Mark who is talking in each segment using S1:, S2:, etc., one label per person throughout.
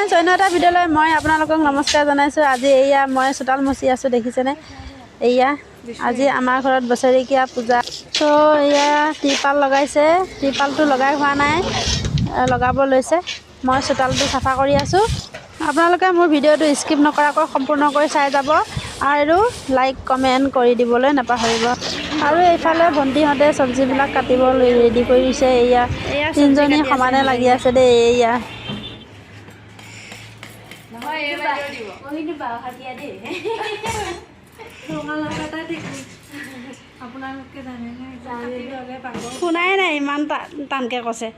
S1: Friends অন্য এটা ভিডিঅ'লৈ মই আপোনালোকক নমস্কাৰ জনাইছোঁ। আজি এয়া মই চোতাল মচি আছোঁ, দেখিছেনে? এয়া আজি আমাৰ ঘৰত বছৰেকীয়া পূজা। চ' এয়া ত্ৰিপাল লগাইছে, ত্ৰিপালটো লগাই হোৱা নাই, লগাব লৈছে। মই চোতালটো চাফা কৰি আছোঁ। আপোনালোকে মোৰ ভিডিঅ'টো স্কিপ নকৰাকৈ সম্পূৰ্ণকৈ চাই যাব আৰু লাইক কমেণ্ট কৰি দিবলৈ নাপাহৰিব। আৰু এইফালে ভণ্টিহঁতে চব্জিবিলাক কাটিবলৈ ৰেডি কৰিছে। এয়া তিনিজনী সমানে লাগি আছে দেই। এয়া শুনাই নাই, ইমান টানকৈ কৈছে।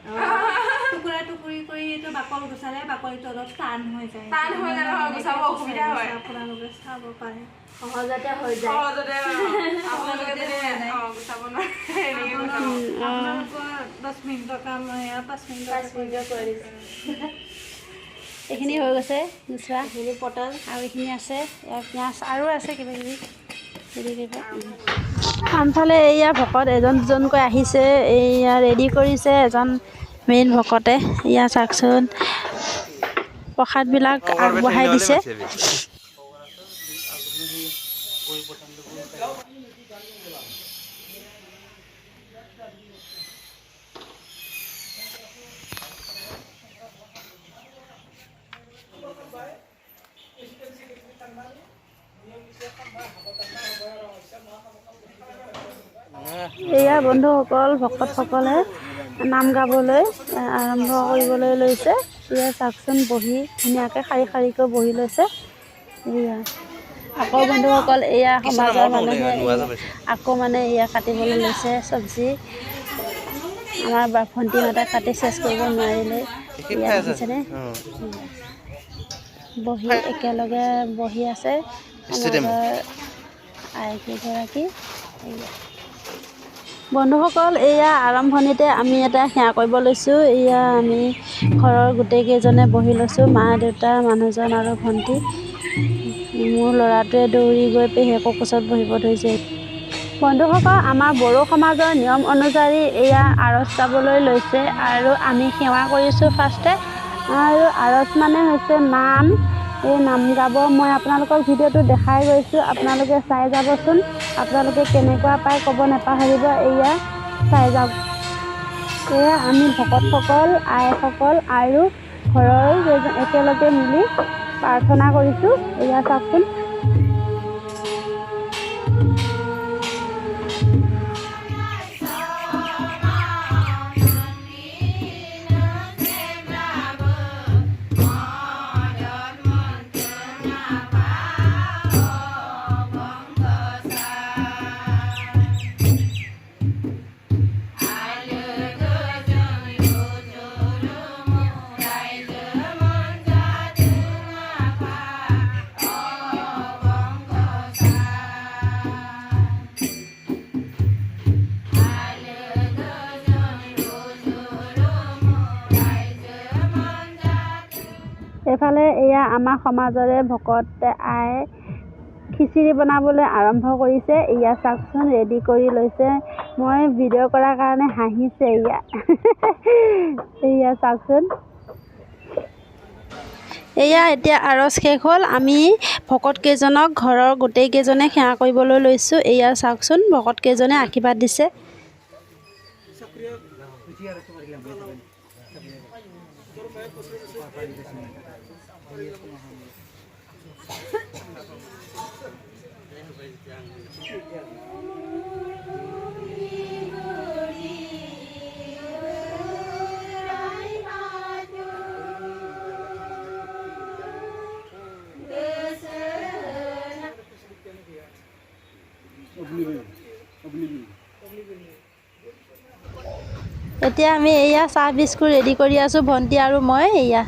S2: টুকুৰা টুকুৰি কৰি এইটো বাকল গুচালে বাকলিটো অলপ টান হৈ যায়, গুচাব অসুবিধা হয়। আপোনালোকে চাব পাৰে, সহজতে হৈ যায়। আপোনালোকৰ 10 মিনিটৰ কাম 5 মিনিটত কৰি দিছে।
S1: এইখিনি হৈ গৈছে গুচোৱা, এইখিনি পটল আৰু এইখিনি আছে, পিঁয়াজ আৰু আছে কিবা কিবি ৰেডি কৰিব। আনফালে এয়া ভকত এজন দুজনকৈ আহিছে, এয়া ৰেডি কৰিছে এজন মেইন ভকতে। এয়া চাওকচোন, প্ৰসাদবিলাক আগবঢ়াই দিছে। এয়া বন্ধুসকল, ভকতসকলে নাম গাবলৈ আৰম্ভ কৰিবলৈ লৈছে। এয়া চাওকচোন, বহি ধুনীয়াকৈ শাৰী শাৰীকৈ বহি লৈছে। এয়া আকৌ বন্ধুসকল, এয়া সমাজৰ মানুহে আকৌ এয়া কাটিবলৈ লৈছে চব্জি। আমাৰ ভণ্টিহঁতে কাটি চেচ কৰিব নোৱাৰিলে। এয়া দেখিছেনে, বহি একেলগে বহি আছে সমাজৰ আইকেইগৰাকী। বন্ধুসকল, এয়া আৰম্ভণিতে আমি এটা সেৱা কৰিব লৈছোঁ। এয়া আমি ঘৰৰ গোটেইকেইজনে বহি লৈছোঁ, মা দেউতা মানুহজন আৰু ভণ্টি। মোৰ ল'ৰাটোৱে দৌৰি গৈ পেহীয়েকৰ কোচত বহিব ধৰিছে। বন্ধুসকল, আমাৰ বড়ো সমাজৰ নিয়ম অনুযায়ী এয়া আৰজ গাবলৈ লৈছে আৰু আমি সেৱা কৰিছোঁ ফাৰ্ষ্টে। আৰু আৰজ মানে হৈছে নাম। এই নাম গাব মই আপোনালোকক ভিডিঅ'টো দেখাই গৈছোঁ, আপোনালোকে চাই যাবচোন। আপোনালোকে কেনেকুৱা পায় ক'ব নাপাহৰিব। এয়া চাই যাওক। এয়া আমি ভকতসকল, আইসকল আৰু ঘৰৰ একেলগে মিলি প্ৰাৰ্থনা কৰিছোঁ। এয়া চাওকচোন। এইফালে এয়া আমাৰ সমাজৰে ভকত আই খিচিৰি বনাবলৈ আৰম্ভ কৰিছে। এয়া চাওকচোন, ৰেডি কৰি লৈছে। মই ভিডিঅ' কৰাৰ কাৰণে হাঁহিছে। এয়া চাওকচোন। এয়া এতিয়া আৰজ শেষ হ'ল। আমি ভকতকেইজনক ঘৰৰ গোটেইকেইজনে সেৱা কৰিবলৈ লৈছোঁ। এয়া চাওকচোন, ভকতকেইজনে আশীৰ্বাদ দিছে। এতিয়া আমি এয়া চাহ বিস্কুট ৰেডি কৰি আছোঁ, ভণ্টি আৰু মই। এয়া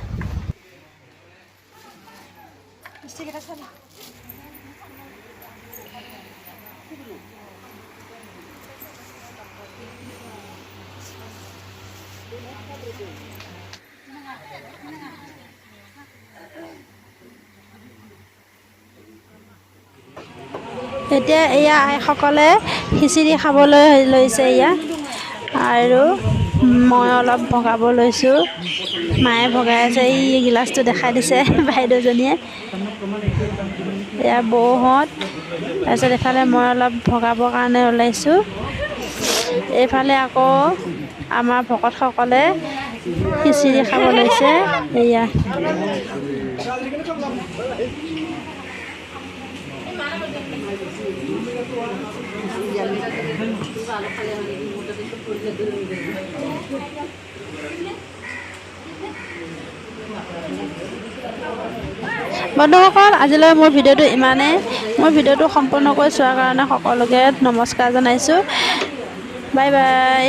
S1: এতিয়া এয়া আইসকলে খিচিৰি খাবলৈ লৈছে। এয়া আৰু মই অলপ ভগাব লৈছোঁ। মায়ে ভগাই আছে, এই গিলাচটো দেখাই দিছে বাইদেউজনীয়ে। এয়া বৌহঁত, তাৰপিছত এইফালে মই অলপ ভগাবৰ কাৰণে ওলাইছোঁ। এইফালে আকৌ আমাৰ ভকতসকলে খিচিৰি খাব লৈছে। এয়া বন্ধুসকল, আজিলৈ মোৰ ভিডিঅ'টো ইমানেই। মোৰ ভিডিঅ'টো সম্পূৰ্ণকৈ চোৱাৰ কাৰণে সকলোকে নমস্কাৰ জনাইছোঁ। Bye bye.